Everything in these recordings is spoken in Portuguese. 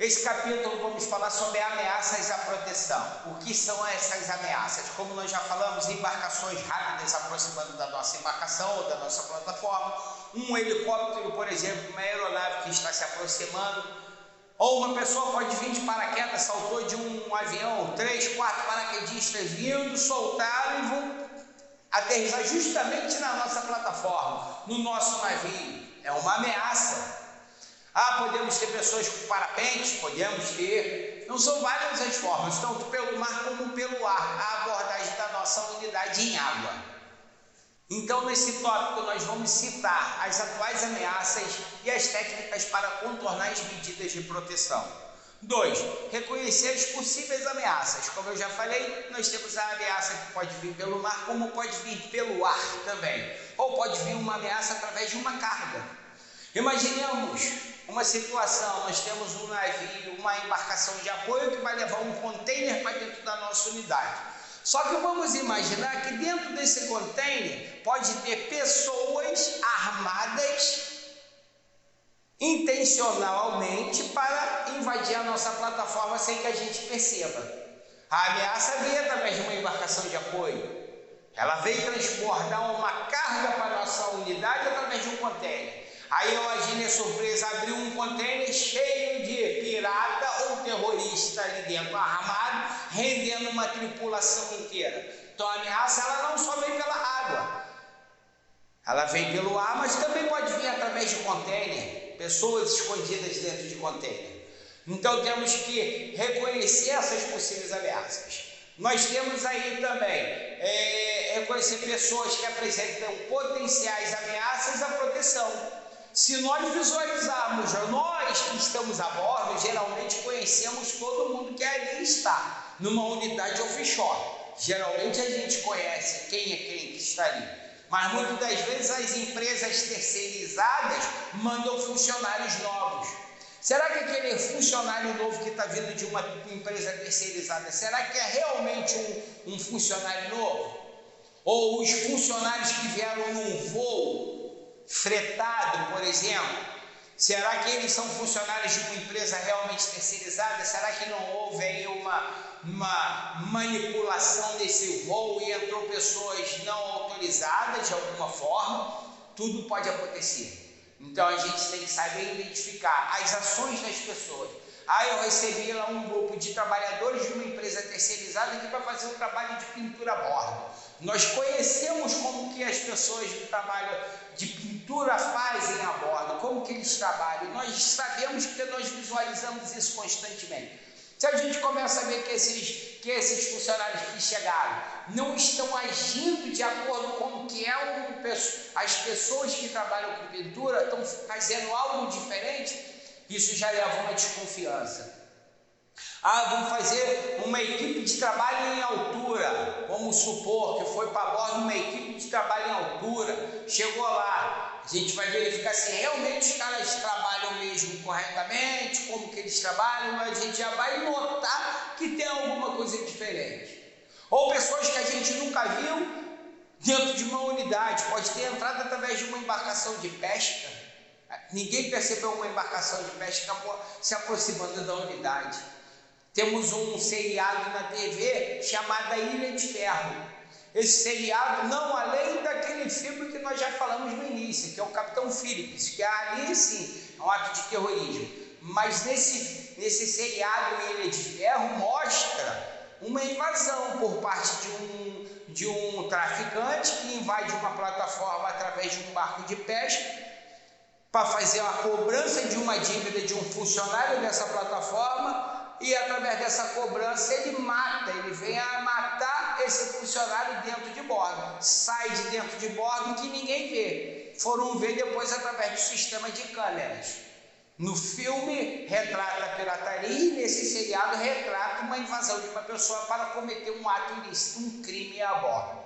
Esse capítulo vamos falar sobre ameaças à proteção. O que são essas ameaças? Como nós já falamos, embarcações rápidas aproximando da nossa embarcação ou da nossa plataforma, um helicóptero, por exemplo, uma aeronave que está se aproximando, ou uma pessoa pode vir de paraquedas, saltou de um avião, 3, 4 paraquedistas vindo, soltaram e vão aterrissar justamente na nossa plataforma, no nosso navio. É uma ameaça. Podemos ter pessoas com parapente? Podemos ter. Então são várias as formas, tanto pelo mar como pelo ar, a abordagem da nossa unidade em água. Então nesse tópico nós vamos citar as atuais ameaças e as técnicas para contornar as medidas de proteção. 2. Reconhecer as possíveis ameaças. Como eu já falei, nós temos a ameaça que pode vir pelo mar, como pode vir pelo ar também. Ou pode vir uma ameaça através de uma carga. Imaginemos uma situação, nós temos um navio, uma embarcação de apoio que vai levar um container para dentro da nossa unidade. Só que vamos imaginar que dentro desse container pode ter pessoas armadas intencionalmente para invadir a nossa plataforma sem que a gente perceba. A ameaça veio através de uma embarcação de apoio. Ela veio transbordar uma carga para a nossa unidade através de um container. Aí eu imagine a surpresa, abriu um container cheio de pirata ou terrorista ali dentro, armado, rendendo uma tripulação inteira. Então a ameaça ela não só vem pela água, ela vem pelo ar, mas também pode vir através de container, pessoas escondidas dentro de container. Então temos que reconhecer essas possíveis ameaças. Nós temos aí também reconhecer pessoas que apresentam potenciais ameaças à proteção. Se nós visualizarmos, nós que estamos a bordo, geralmente conhecemos todo mundo que ali está, numa unidade offshore. Geralmente a gente conhece quem é quem que está ali. Mas muitas das vezes as empresas terceirizadas mandam funcionários novos. Será que aquele funcionário novo que está vindo de uma empresa terceirizada, será que é realmente um funcionário novo? Ou os funcionários que vieram num voo fretado, por exemplo, será que eles são funcionários de uma empresa realmente terceirizada? Será que não houve aí uma manipulação desse voo e entrou pessoas não autorizadas de alguma forma? Tudo pode acontecer. Então a gente tem que saber identificar as ações das pessoas. Eu recebi lá um grupo de trabalhadores de uma empresa terceirizada aqui para fazer um trabalho de pintura a bordo. Nós conhecemos como que as pessoas do trabalho de pintura fazem a bordo, como que eles trabalham. Nós sabemos porque nós visualizamos isso constantemente. Se a gente começa a ver que esses funcionários que chegaram não estão agindo de acordo com o que as pessoas que trabalham com pintura estão fazendo algo diferente, isso já leva uma desconfiança. Vamos fazer uma equipe de trabalho em altura. Vamos supor que foi para bordo uma equipe de trabalho em altura. Chegou lá, a gente vai verificar se realmente os caras trabalham mesmo corretamente, como que eles trabalham, mas a gente já vai notar que tem alguma coisa diferente. Ou pessoas que a gente nunca viu dentro de uma unidade, pode ter entrado através de uma embarcação de pesca. Ninguém percebeu uma embarcação de pesca se aproximando da unidade. Temos um seriado na TV chamado Ilha de Ferro. Esse seriado, não além daquele filme que nós já falamos no início, que é o Capitão Phillips, que ali sim é um ato de terrorismo. Mas nesse seriado Ilha de Ferro mostra uma invasão por parte de um traficante que invade uma plataforma através de um barco de pesca para fazer a cobrança de uma dívida de um funcionário dessa plataforma. E através dessa cobrança ele vem a matar esse funcionário dentro de bordo. Sai de dentro de bordo que ninguém vê. Foram ver depois através do sistema de câmeras. No filme retrata a pirataria e nesse seriado retrata uma invasão de uma pessoa para cometer um ato ilícito, um crime a bordo.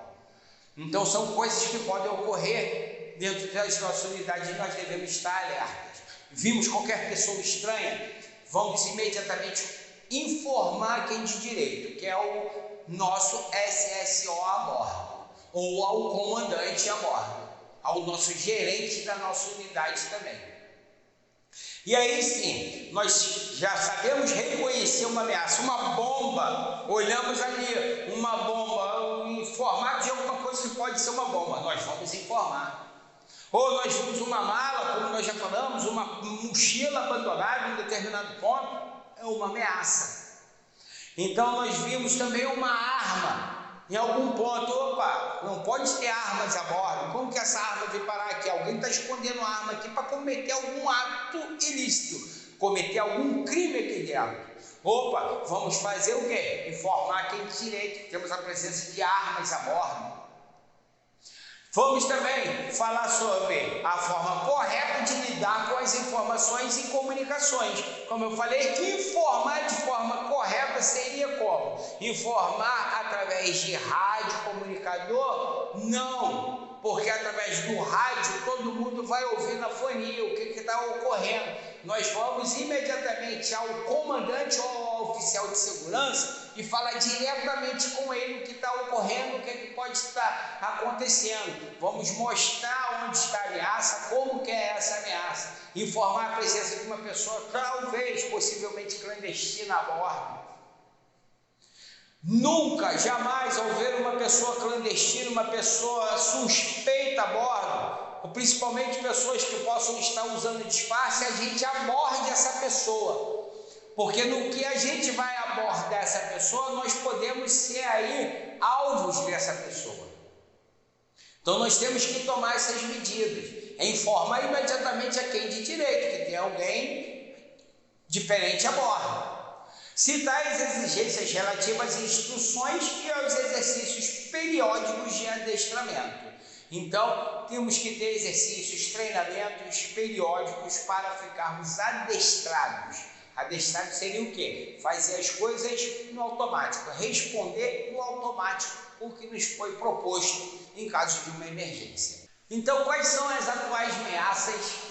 Então são coisas que podem ocorrer dentro das nossas unidades e nós devemos estar alertas. Vimos qualquer pessoa estranha, vamos imediatamente informar quem de direito, que é o nosso SSO a bordo, ou ao comandante a bordo, ao nosso gerente da nossa unidade também. E aí sim, nós já sabemos reconhecer uma ameaça, uma bomba, olhamos ali, uma bomba em formato de alguma coisa que pode ser uma bomba, nós vamos informar. Ou nós vimos uma mala, como nós já falamos, uma mochila abandonada em um determinado ponto, é uma ameaça. Então nós vimos também uma arma em algum ponto. Opa, não pode ter armas a bordo. Como que essa arma veio parar aqui? Alguém está escondendo a arma aqui para cometer algum ato ilícito, cometer algum crime aqui dentro. Opa, vamos fazer o quê? Informar quem de direito que temos a presença de armas a bordo. Vamos também falar sobre a forma correta de lidar com as informações e comunicações. Como eu falei, informar de forma correta seria como? Informar através de rádio, comunicador? Não, porque através do rádio todo mundo vai ouvir na fonia o que está ocorrendo. Nós vamos imediatamente ao comandante ou ao oficial de segurança e falar diretamente com ele o que está ocorrendo, o que pode estar acontecendo. Vamos mostrar onde está a ameaça, como que é essa ameaça. Informar a presença de uma pessoa, talvez, possivelmente clandestina a bordo. Nunca, jamais, ao ver uma pessoa clandestina, uma pessoa suspeita a bordo, ou principalmente pessoas que possam estar usando disfarce, a gente aborde essa pessoa. Porque no que a gente vai abordar essa pessoa, nós podemos ser aí alvos dessa pessoa. Então nós temos que tomar essas medidas. É informar imediatamente a quem de direito, que tem alguém diferente a bordo. Citar as exigências relativas às instruções e aos exercícios periódicos de adestramento. Então, temos que ter exercícios, treinamentos periódicos para ficarmos adestrados. Adestrado seria o quê? Fazer as coisas no automático, responder no automático o que nos foi proposto em caso de uma emergência. Então, quais são as atuais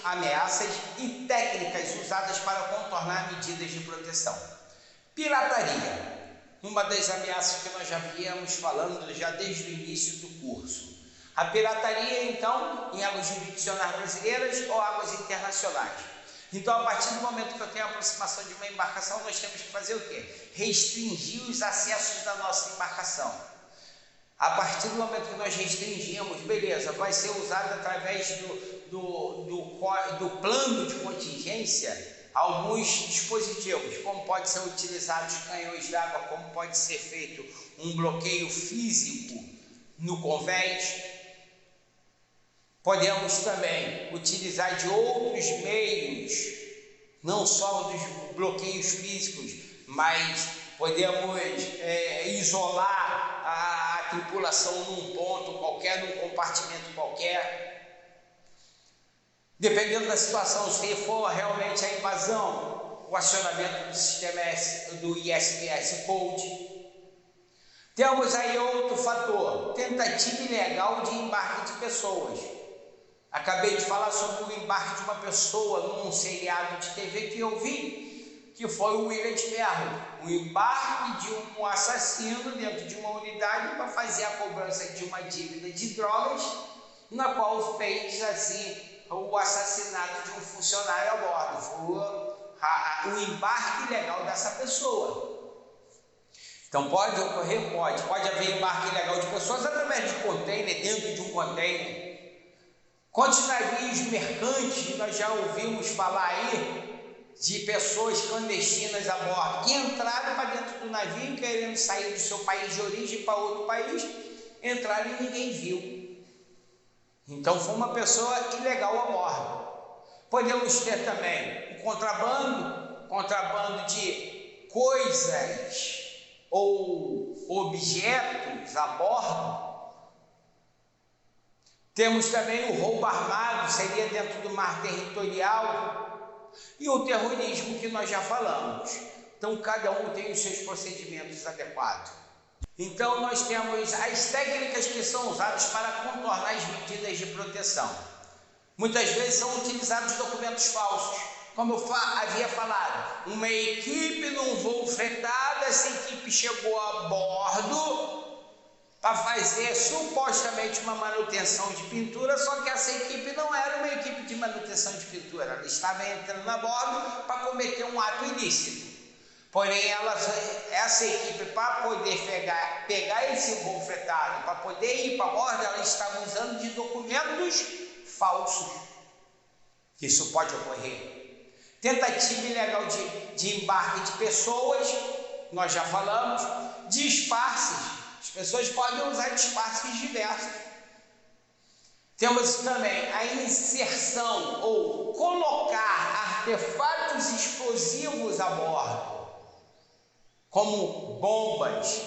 ameaças e técnicas usadas para contornar medidas de proteção? Pirataria, uma das ameaças que nós já viemos falando já desde o início do curso. A pirataria, então, em águas jurisdicionais brasileiras ou águas internacionais. Então, a partir do momento que eu tenho a aproximação de uma embarcação, nós temos que fazer o quê? Restringir os acessos da nossa embarcação. A partir do momento que nós restringimos, beleza, vai ser usado através do plano de contingência alguns dispositivos, como pode ser utilizados canhões d'água, como pode ser feito um bloqueio físico no convés. Podemos também utilizar de outros meios, não só dos bloqueios físicos, mas podemos isolar a tripulação num ponto qualquer, num compartimento qualquer. Dependendo da situação, se for realmente a invasão, o acionamento do sistema do ISPS Code. Temos aí outro fator, tentativa ilegal de embarque de pessoas. Acabei de falar sobre o embarque de uma pessoa num seriado de TV que eu vi, que foi o Ilha de Ferro. O embarque de um assassino dentro de uma unidade para fazer a cobrança de uma dívida de drogas, na qual fez assim o assassinato de um funcionário a bordo. Foi o embarque ilegal dessa pessoa. Então pode ocorrer? Pode haver embarque ilegal de pessoas através de container, dentro de um container. Quantos navios mercantes nós já ouvimos falar aí de pessoas clandestinas a bordo que entraram para dentro do navio querendo sair do seu país de origem para outro país, entraram e ninguém viu. Então foi uma pessoa ilegal a bordo. Podemos ter também o contrabando de coisas ou objetos a bordo. Temos também o roubo armado, seria dentro do mar territorial, e o terrorismo que nós já falamos. Então cada um tem os seus procedimentos adequados. Então nós temos as técnicas que são usadas para contornar as medidas de proteção. Muitas vezes são utilizados documentos falsos. Como eu havia falado, uma equipe num voo fretado, essa equipe chegou a bordo, para fazer supostamente uma manutenção de pintura, só que essa equipe não era uma equipe de manutenção de pintura, ela estava entrando a bordo para cometer um ato ilícito. Porém, essa equipe, para poder pegar esse golfetado, para poder ir para a bordo, ela estava usando de documentos falsos. Isso pode ocorrer. Tentativa ilegal de embarque de pessoas, nós já falamos. Disfarces. As pessoas podem usar disfarces diversos. Temos também a inserção ou colocar artefatos explosivos a bordo, como bombas.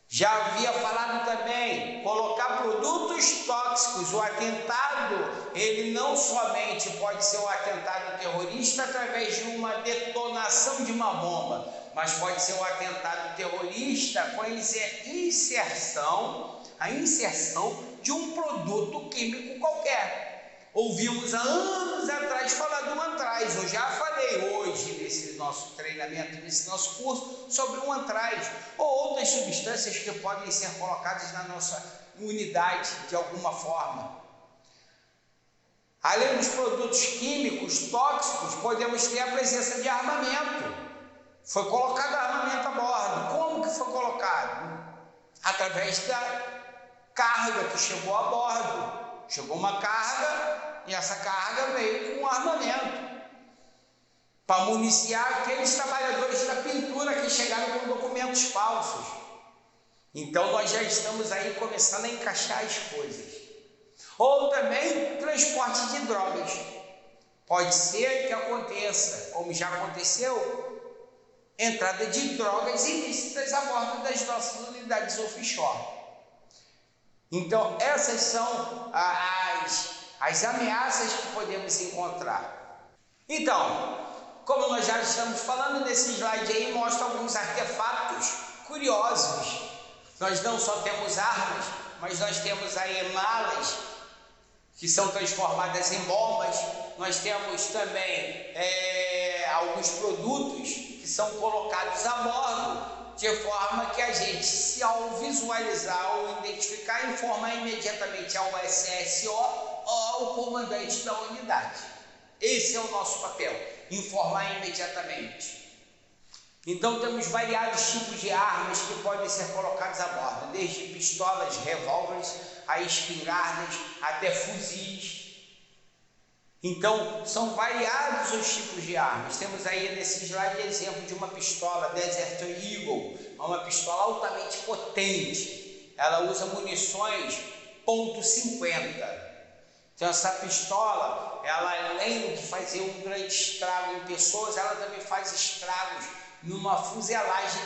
Já havia falado também, colocar produtos tóxicos. O atentado, ele não somente pode ser um atentado terrorista através de uma detonação de uma bomba, mas pode ser um atentado terrorista com a inserção de um produto químico qualquer. Ouvimos há anos atrás falar do antraz. Eu já falei hoje nesse nosso treinamento, nesse nosso curso, sobre o antraz ou outras substâncias que podem ser colocadas na nossa unidade de alguma forma. Além dos produtos químicos tóxicos, podemos ter a presença de armamento. Foi colocado armamento a bordo. Como que foi colocado? Através da carga que chegou a bordo. Chegou uma carga e essa carga veio com armamento para municiar aqueles trabalhadores da pintura que chegaram com documentos falsos. Então nós já estamos aí começando a encaixar as coisas. Ou também transporte de drogas. Pode ser que aconteça, como já aconteceu, entrada de drogas ilícitas a bordo das nossas unidades offshore. Então, essas são as ameaças que podemos encontrar. Então, como nós já estamos falando, nesse slide aí mostra alguns artefatos curiosos. Nós não só temos armas, mas nós temos aí malas que são transformadas em bombas. Nós temos também alguns produtos que são colocados a bordo, de forma que a gente, se ao visualizar ou identificar, informar imediatamente ao SSO ou ao comandante da unidade. Esse é o nosso papel, informar imediatamente. Então temos variados tipos de armas que podem ser colocadas a bordo, desde pistolas, revólveres, a espingardas, até fuzis. Então, são variados os tipos de armas. Temos aí nesse slide exemplo de uma pistola Desert Eagle, uma pistola altamente potente. Ela usa munições .50. Então, essa pistola, ela além de fazer um grande estrago em pessoas, ela também faz estragos numa fuselagem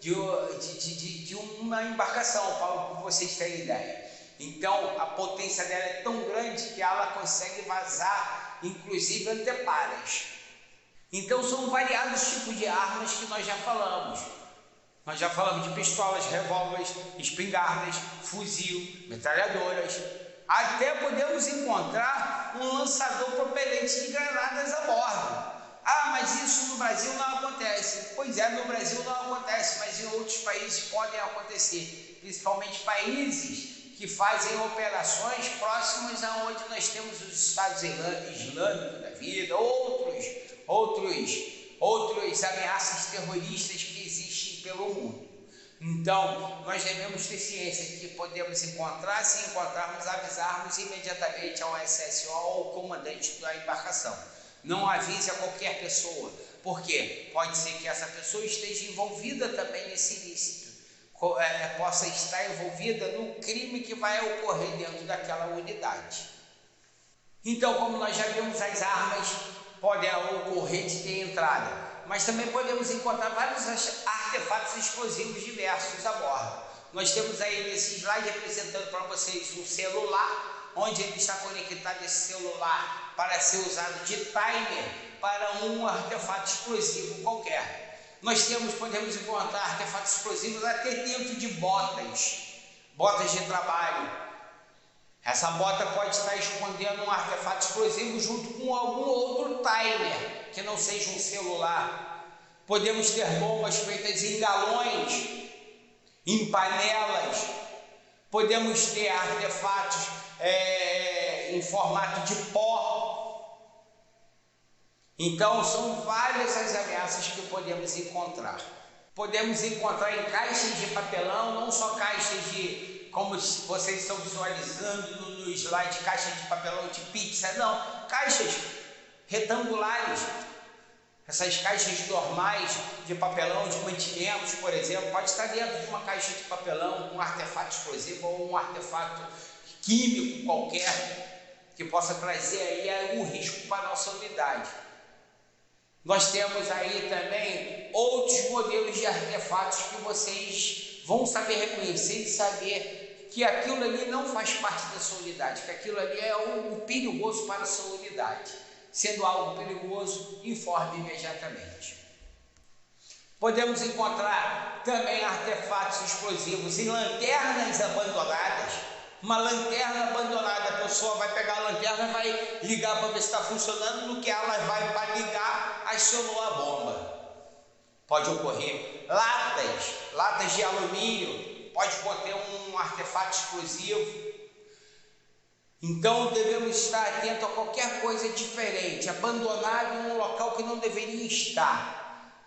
de uma embarcação, para vocês terem ideia. Então, a potência dela é tão grande que ela consegue vazar, inclusive, anteparas. Então, são variados tipos de armas que nós já falamos. Nós já falamos de pistolas, revólveres, espingardas, fuzil, metralhadoras. Até podemos encontrar um lançador propelente de granadas a bordo. Ah, mas isso no Brasil não acontece. Pois é, no Brasil não acontece, mas em outros países podem acontecer. Principalmente países que fazem operações próximas aonde nós temos os Estados Islâmicos da vida, outras ameaças terroristas que existem pelo mundo. Então, nós devemos ter ciência que podemos encontrar, se encontrarmos, avisarmos imediatamente ao SSO ou ao comandante da embarcação. Não avise a qualquer pessoa, porque pode ser que essa pessoa esteja envolvida também nesse ilícito. Possa estar envolvida no crime que vai ocorrer dentro daquela unidade. Então, como nós já vimos, as armas podem ocorrer de ter entrada, mas também podemos encontrar vários artefatos explosivos diversos a bordo. Nós temos aí nesse slide apresentando para vocês um celular, onde ele está conectado esse celular para ser usado de timer para um artefato explosivo qualquer. Nós podemos encontrar artefatos explosivos até dentro de botas de trabalho. Essa bota pode estar escondendo um artefato explosivo junto com algum outro timer, que não seja um celular. Podemos ter bombas feitas em galões, em panelas, podemos ter artefatos em formato de pó. Então, são várias as ameaças que podemos encontrar. Podemos encontrar em caixas de papelão, não só caixas de, como vocês estão visualizando no slide, caixas de papelão de pizza, não, caixas retangulares. Essas caixas normais de papelão de mantimentos, por exemplo, pode estar dentro de uma caixa de papelão com um artefato explosivo ou um artefato químico qualquer que possa trazer aí um risco para a nossa unidade. Nós temos aí também outros modelos de artefatos que vocês vão saber reconhecer e saber que aquilo ali não faz parte da sua unidade, que aquilo ali é algo perigoso para a sua unidade. Sendo algo perigoso, informe imediatamente. Podemos encontrar também artefatos explosivos em lanternas abandonadas. Uma lanterna abandonada, a pessoa vai pegar a lanterna, vai ligar para ver se está funcionando, no que ela vai para ligar, acionou a bomba. Pode ocorrer latas de alumínio, pode conter um artefato explosivo. Então devemos estar atentos a qualquer coisa diferente, abandonado em um local que não deveria estar.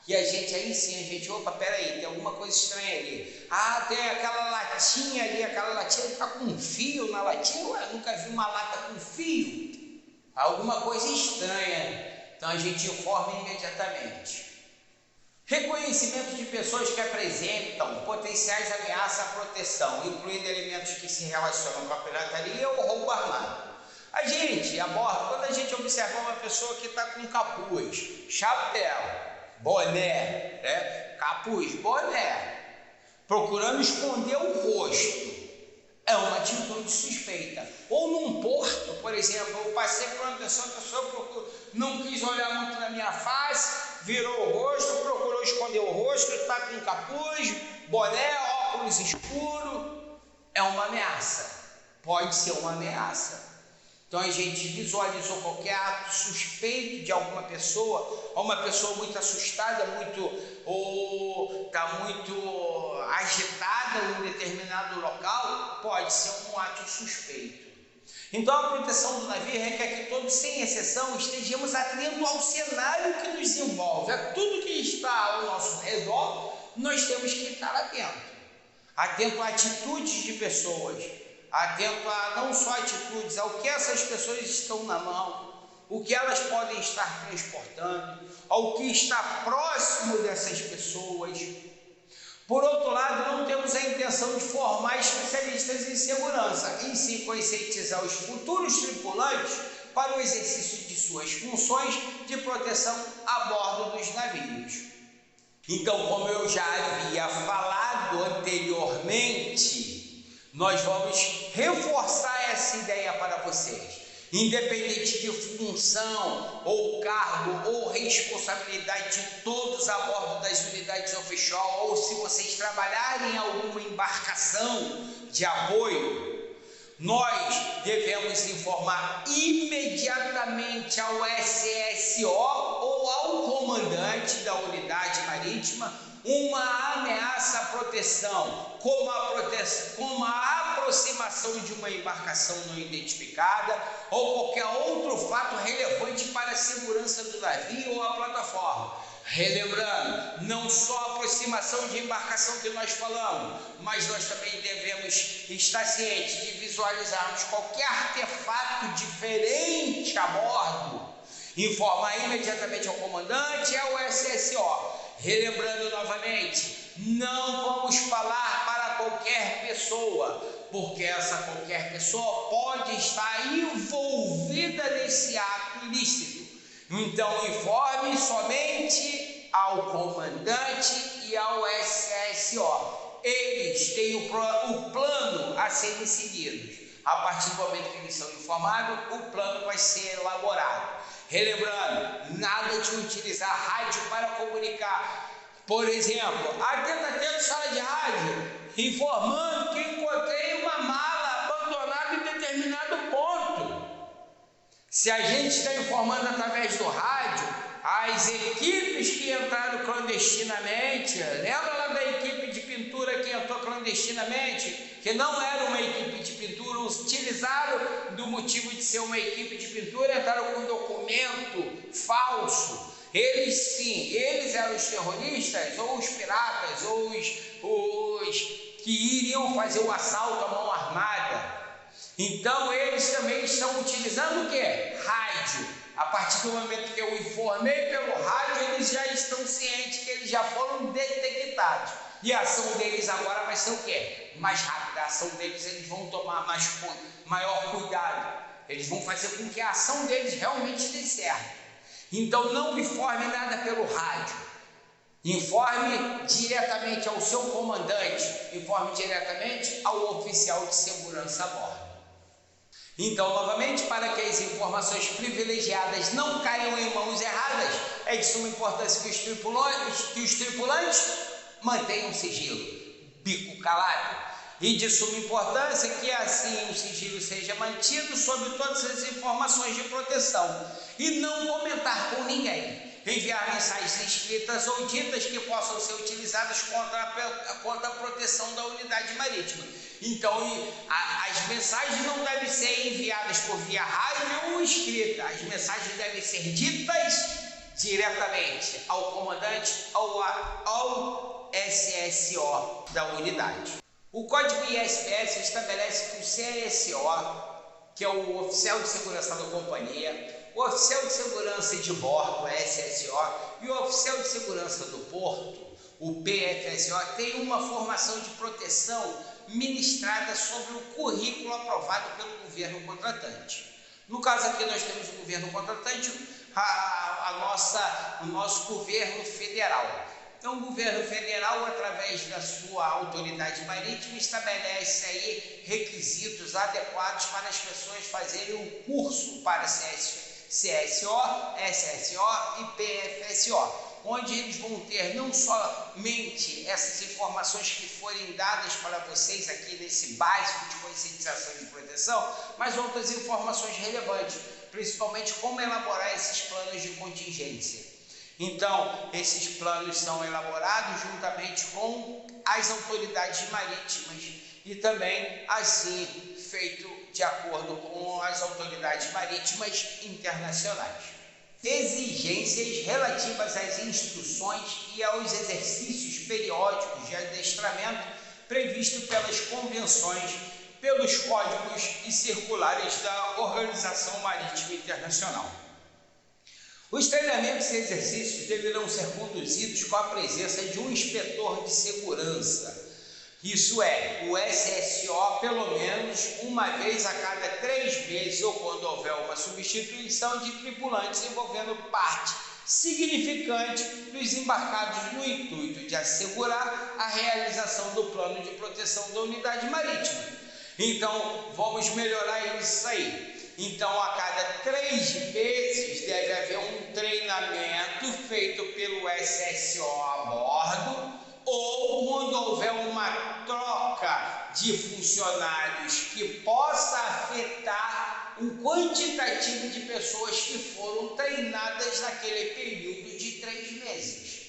E a gente, opa, peraí, tem alguma coisa estranha ali. Ah, tem aquela latinha ali, aquela latinha está com um fio na latinha. Ué, nunca vi uma lata com fio. Alguma coisa estranha. Então a gente informa imediatamente. Reconhecimento de pessoas que apresentam potenciais ameaças à proteção, incluindo elementos que se relacionam com a pirataria ou roubo armado. A gente aborda, quando a gente observar uma pessoa que está com capuz, chapéu, boné, capuz, boné, procurando esconder o rosto, é uma atitude suspeita. Ou num porto, por exemplo, eu passei por uma pessoa, a pessoa não quis olhar muito na minha face, virou o rosto, procurou esconder o rosto, está com capuz, boné, óculos escuro. É uma ameaça, pode ser uma ameaça. Então a gente visualizou qualquer ato suspeito de alguma pessoa, ou uma pessoa muito assustada, está muito agitada em um determinado local, pode ser um ato suspeito. Então a proteção do navio requer que todos, sem exceção, estejamos atentos ao cenário que nos envolve. A tudo que está ao nosso redor, nós temos que estar atento a atitudes de pessoas, atento a não só atitudes, ao que essas pessoas estão na mão, o que elas podem estar transportando, ao que está próximo dessas pessoas. Por outro lado, não temos a intenção de formar especialistas em segurança, em si conscientizar os futuros tripulantes para o exercício de suas funções de proteção a bordo dos navios. Então, como eu já havia falado anteriormente, nós vamos reforçar essa ideia para vocês. Independente de função, ou cargo, ou responsabilidade de todos a bordo das unidades offshore, ou se vocês trabalharem em alguma embarcação de apoio, nós devemos informar imediatamente ao SSO ou ao comandante da unidade marítima uma ameaça à proteção, como a aproximação de uma embarcação não identificada ou qualquer outro fato relevante para a segurança do navio ou a plataforma. Relembrando, não só a aproximação de embarcação que nós falamos, mas nós também devemos estar cientes de visualizarmos qualquer artefato diferente a bordo, informar imediatamente ao comandante e ao SSO. Relembrando novamente, não vamos falar para qualquer pessoa, porque essa qualquer pessoa pode estar envolvida nesse ato ilícito. Então informe somente ao comandante e ao SSO. Eles têm o plano a serem seguidos. A partir do momento que eles são informados, o plano vai ser elaborado. Relembrando, nada de utilizar rádio para comunicar. Por exemplo, atento, sala de rádio, informando que encontrei uma mala abandonada em determinado ponto. Se a gente está informando através do rádio, as equipes que entraram clandestinamente, lembra lá da equipe de pintura que entrou clandestinamente, que não era uma equipe de pintura, utilizaram do motivo de ser uma equipe de pintura, entraram com documento falso. Eles sim, eles eram os terroristas, ou os piratas, ou os que iriam fazer o assalto à mão armada. Então eles também estão utilizando o quê? Rádio. A partir do momento que eu informei pelo rádio, eles já estão cientes que eles já foram detectados. E a ação deles agora vai ser o quê? Mais rápida. A ação deles, eles vão tomar maior cuidado. Eles vão fazer com que a ação deles realmente dê certo. Então não informe nada pelo rádio. Informe diretamente ao seu comandante. Informe diretamente ao oficial de segurança a bordo. Então, novamente, para que as informações privilegiadas não caiam em mãos erradas, é de suma importância que os tripulantes mantenham sigilo, bico calado. E de suma importância que assim o sigilo seja mantido sobre todas as informações de proteção. E não comentar com ninguém. Enviar mensagens escritas ou ditas que possam ser utilizadas contra a proteção da unidade marítima. Então, as mensagens não devem ser enviadas por via rádio ou escrita. As mensagens devem ser ditas diretamente ao comandante ou ao SSO da unidade. O código ISPS estabelece que o CSO, que é o oficial de segurança da companhia, o oficial de segurança de bordo, o SSO, e o oficial de segurança do porto, o PFSO, tem uma formação de proteção ministrada sobre o currículo aprovado pelo governo contratante. No caso aqui nós temos o governo contratante, o nosso governo federal. Então o governo federal, através da sua autoridade marítima, estabelece aí requisitos adequados para as pessoas fazerem um curso para CSO, SSO e PFSO, onde eles vão ter não somente essas informações que forem dadas para vocês aqui nesse básico de conscientização de proteção, mas outras informações relevantes, principalmente como elaborar esses planos de contingência. Então, esses planos são elaborados juntamente com as autoridades marítimas e também, assim, feito de acordo com as autoridades marítimas internacionais. Exigências relativas às instruções e aos exercícios periódicos de adestramento previstos pelas convenções, pelos códigos e circulares da Organização Marítima Internacional. Os treinamentos e exercícios deverão ser conduzidos com a presença de um inspetor de segurança. Isso é, o SSO pelo menos uma vez a cada 3 meses ou quando houver uma substituição de tripulantes envolvendo parte significante dos embarcados no intuito de assegurar a realização do plano de proteção da unidade marítima. Então, vamos melhorar isso aí. Então, a cada 3 meses deve haver um treinamento feito pelo SSO a bordo, ou quando houver uma troca de funcionários que possa afetar o quantitativo de pessoas que foram treinadas naquele período de 3 meses.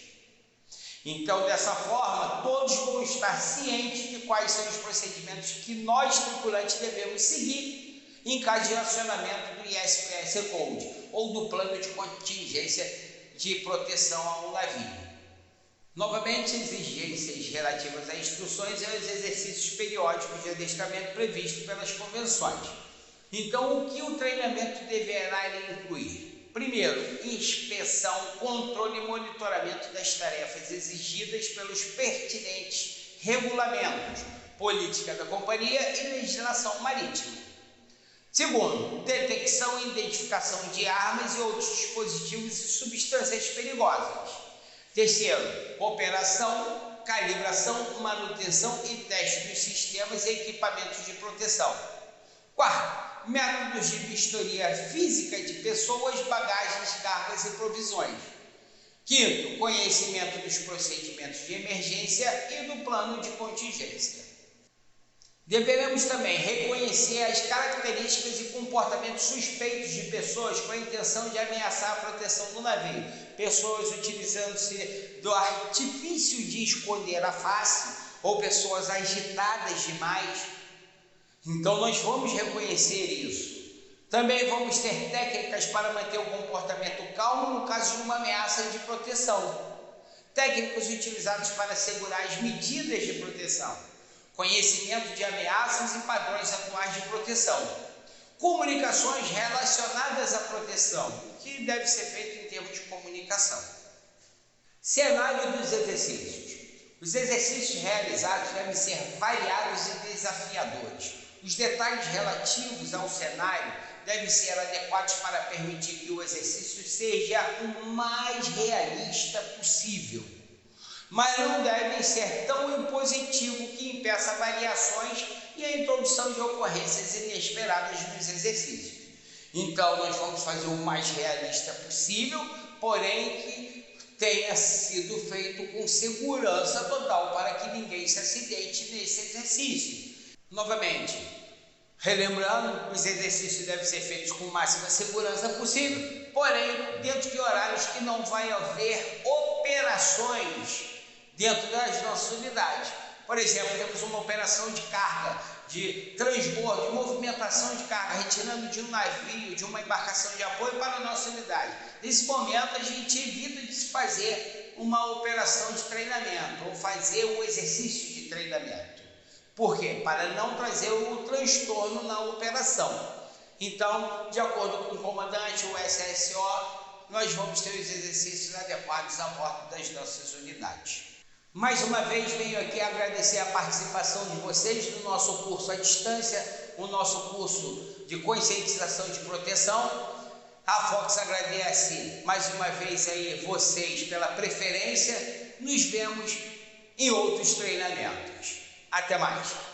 Então, dessa forma, todos vão estar cientes de quais são os procedimentos que nós, tripulantes, devemos seguir em caso de acionamento do ISPS Code ou do plano de contingência de proteção a um navio. Novamente, exigências relativas a instruções e aos exercícios periódicos de adestramento previstos pelas convenções. Então, o que o treinamento deverá incluir? Primeiro, inspeção, controle e monitoramento das tarefas exigidas pelos pertinentes regulamentos, política da companhia e legislação marítima. Segundo, detecção e identificação de armas e outros dispositivos e substâncias perigosas. Terceiro, operação, calibração, manutenção e teste dos sistemas e equipamentos de proteção. Quarto, métodos de vistoria física de pessoas, bagagens, cargas e provisões. Quinto, conhecimento dos procedimentos de emergência e do plano de contingência. Deveremos também reconhecer as características e comportamentos suspeitos de pessoas com a intenção de ameaçar a proteção do navio. Pessoas utilizando-se do artifício de esconder a face ou pessoas agitadas demais. Então nós vamos reconhecer isso. Também vamos ter técnicas para manter o comportamento calmo no caso de uma ameaça de proteção. Técnicas utilizadas para assegurar as medidas de proteção. Conhecimento de ameaças e padrões atuais de proteção. Comunicações relacionadas à proteção, que deve ser feito em termos de comunicação. Cenário dos exercícios. Os exercícios realizados devem ser variados e desafiadores. Os detalhes relativos ao cenário devem ser adequados para permitir que o exercício seja o mais realista possível, mas não devem ser tão impositivos que impeça variações e a introdução de ocorrências inesperadas nos exercícios. Então, nós vamos fazer o mais realista possível, porém que tenha sido feito com segurança total para que ninguém se acidente nesse exercício. Novamente, relembrando, os exercícios devem ser feitos com máxima segurança possível, porém dentro de horários que não vai haver operações dentro das nossas unidades. Por exemplo, temos uma operação de carga, de transbordo, de movimentação de carga, retirando de um navio, de uma embarcação de apoio para a nossa unidade. Nesse momento, a gente evita de se fazer uma operação de treinamento ou fazer um exercício de treinamento. Por quê? Para não trazer o transtorno na operação. Então, de acordo com o comandante, o SSO, nós vamos ter os exercícios adequados a bordo das nossas unidades. Mais uma vez, venho aqui agradecer a participação de vocês no nosso curso à distância, o nosso curso de conscientização de proteção. A Fox agradece mais uma vez aí vocês pela preferência. Nos vemos em outros treinamentos. Até mais!